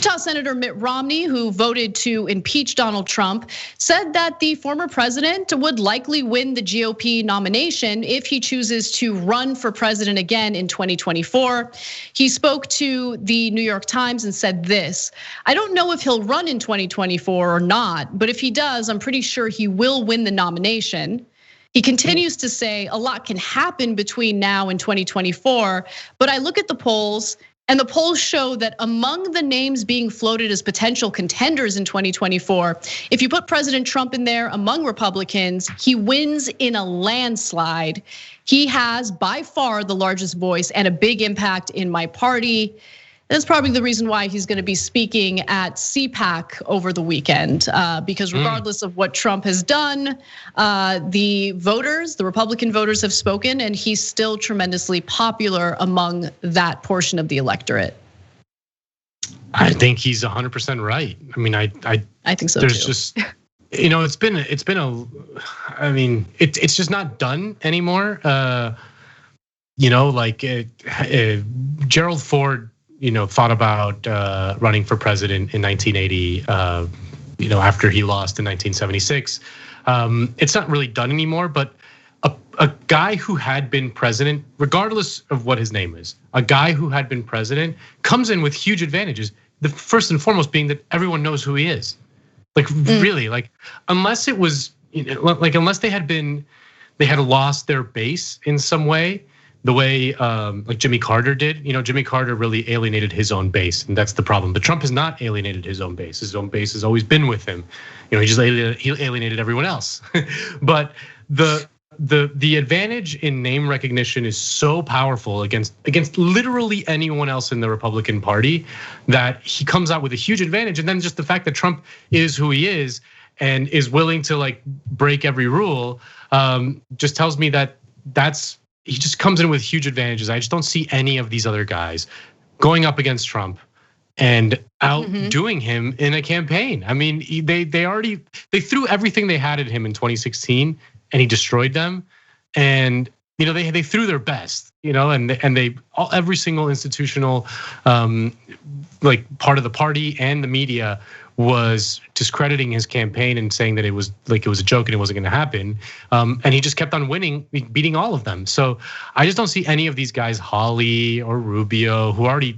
Utah Senator Mitt Romney, who voted to impeach Donald Trump, said that the former president would likely win the GOP nomination if he chooses to run for president again in 2024. He spoke to the New York Times and said this: "I don't know if he'll run in 2024 or not, but if he does, I'm pretty sure he will win the nomination." He continues to say a lot can happen between now and 2024, but I look at the polls, and the polls show that among the names being floated as potential contenders in 2024, if you put President Trump in there among Republicans, he wins in a landslide. He has by far the largest voice and a big impact in my party. That's probably the reason why he's going to be speaking at CPAC over the weekend, because regardless of what Trump has done, the Republican voters have spoken, and he's still tremendously popular among that portion of the electorate. I think he's 100% right. I mean, I think so there's too. Just, it's just not done anymore. Gerald Ford, thought about running for president in 1980, after he lost in 1976. It's not really done anymore, but a guy who had been president, regardless of what his name is, a guy who had been president comes in with huge advantages. The first and foremost being that everyone knows who he is. Really, unless it was, unless they had lost their base in some way, the way like Jimmy Carter did. Jimmy Carter really alienated his own base, and that's the problem. But Trump has not alienated his own base. His own base has always been with him. He alienated everyone else. But the advantage in name recognition is so powerful against literally anyone else in the Republican Party that he comes out with a huge advantage. And then just the fact that Trump is who he is and is willing to break every rule just tells me that he just comes in with huge advantages. I just don't see any of these other guys going up against Trump and outdoing him in a campaign. I mean, they threw everything they had at him in 2016, and he destroyed them. And they threw their best, and every single institutional part of the party and the media was discrediting his campaign and saying that it was a joke and it wasn't going to happen. And he just kept on winning, beating all of them. So I just don't see any of these guys, Hawley or Rubio, who already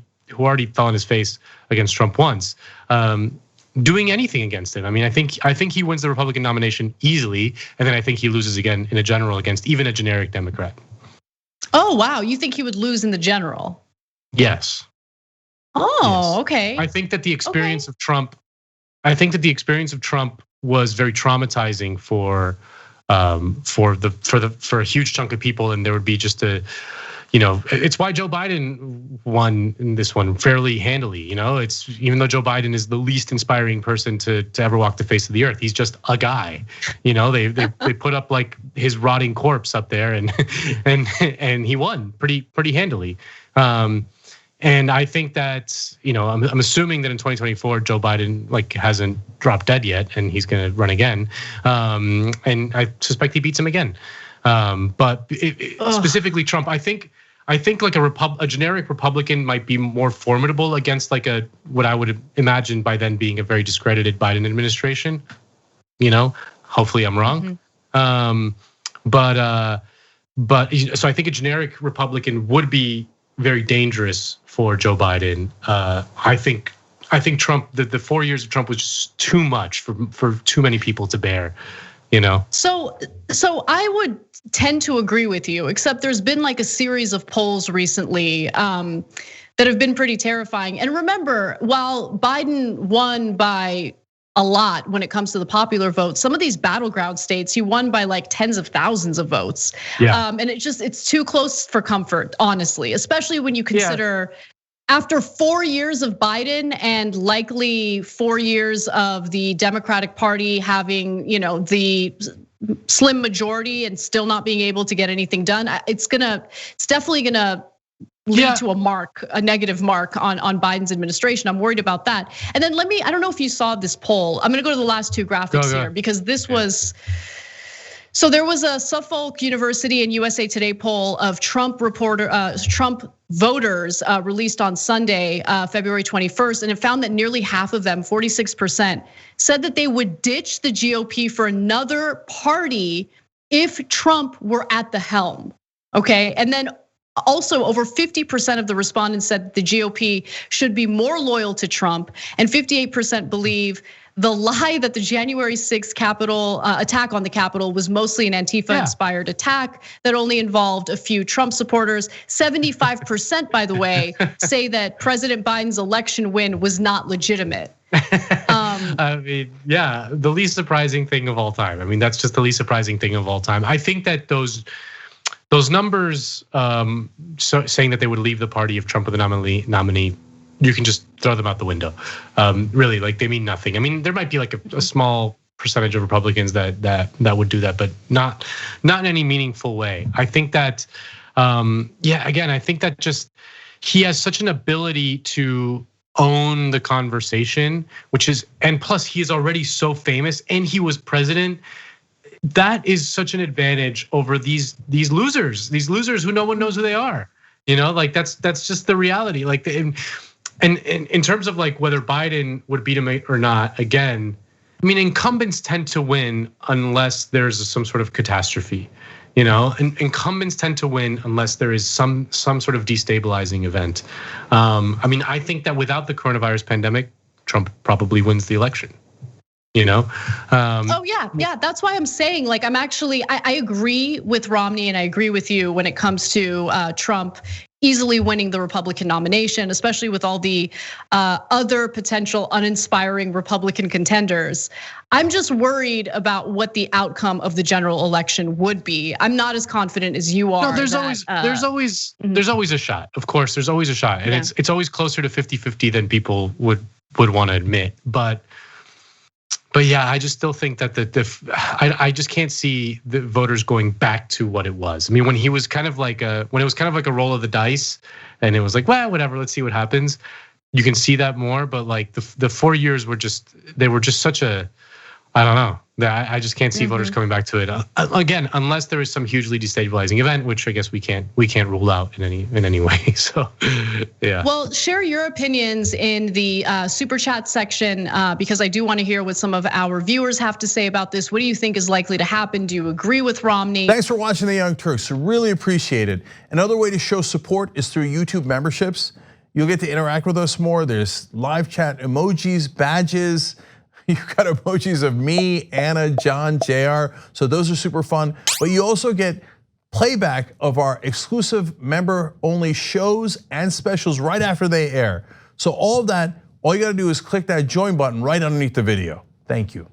fell on his face against Trump once, doing anything against him. I mean, I think he wins the Republican nomination easily, and then I think he loses again in a general against even a generic Democrat. Oh wow, you think he would lose in the general? Yes. Oh, yes. Okay. I think that the experience of Trump. I think that the experience of Trump was very traumatizing for a huge chunk of people, and there would be just it's why Joe Biden won in this one fairly handily. It's even though Joe Biden is the least inspiring person to ever walk the face of the earth, he's just a guy. They put up his rotting corpse up there, and he won pretty handily. And I think that, I'm assuming that in 2024, Joe Biden hasn't dropped dead yet, and he's going to run again. And I suspect he beats him again. But specifically Trump, I think a generic Republican might be more formidable against what I would imagine by then being a very discredited Biden administration. Hopefully I'm wrong. But so I think a generic Republican would be very dangerous for Joe Biden. I think Trump, the 4 years of Trump was just too much for too many people to bear, So I would tend to agree with you, except there's been a series of polls recently that have been pretty terrifying. And remember, while Biden won by a lot when it comes to the popular vote, some of these battleground states, he won by tens of thousands of votes. Yeah. And it's too close for comfort, honestly, especially when you consider after 4 years of Biden and likely 4 years of the Democratic Party having, the slim majority and still not being able to get anything done, it's definitely gonna lead to a negative mark on Biden's administration. I'm worried about that. And then I don't know if you saw this poll. I'm gonna go to the last two graphics here because this was So there was a Suffolk University and USA Today poll of Trump voters released on Sunday, February 21st, and it found that nearly half of them, 46%, said that they would ditch the GOP for another party if Trump were at the helm. Okay, and then also, over 50% of the respondents said that the GOP should be more loyal to Trump, and 58% believe the lie that the January 6th Capitol attack on the Capitol was mostly an Antifa-inspired attack that only involved a few Trump supporters. 75%, by the way, say that President Biden's election win was not legitimate. I mean, yeah, the least surprising thing of all time. I mean, that's just the least surprising thing of all time. I think that those numbers saying that they would leave the party if Trump were the nominee, you can just throw them out the window. Really, like they mean nothing. I mean, there might be like a small percentage of Republicans that would do that, but not in any meaningful way. I think that, again, I think that just he has such an ability to own the conversation, and plus he is already so famous and he was president. That is such an advantage over these losers who no one knows who they are. Like that's just the reality. Like and in terms of like whether Biden would beat him or not, again, I mean, incumbents tend to win unless there's some sort of catastrophe. And incumbents tend to win unless there is some sort of destabilizing event. I mean, I think that without the coronavirus pandemic, Trump probably wins the election. Oh yeah, that's why I'm saying, like, I agree with Romney and I agree with you when it comes to Trump easily winning the Republican nomination, especially with all the other potential uninspiring Republican contenders. I'm just worried about what the outcome of the general election would be. I'm not as confident as you are. No, there's always a shot. Of course, there's always a shot, and it's always closer to 50-50 than people would want to admit. But yeah, I just still think that I just can't see the voters going back to what it was. I mean, when it was kind of like a roll of the dice, and it was like, well, whatever, let's see what happens. You can see that more, but like the 4 years were just such a, I don't know. I just can't see voters coming back to it again, unless there is some hugely destabilizing event, which I guess we can't rule out in any way. So, yeah. Well, share your opinions in the super chat section because I do want to hear what some of our viewers have to say about this. What do you think is likely to happen? Do you agree with Romney? Thanks for watching the Young Turks. Really appreciate it. Another way to show support is through YouTube memberships. You'll get to interact with us more. There's live chat emojis, badges. You've got emojis of me, Anna, John, JR. So those are super fun. But you also get playback of our exclusive member-only shows and specials right after they air. So all of that, all you gotta do is click that join button right underneath the video. Thank you.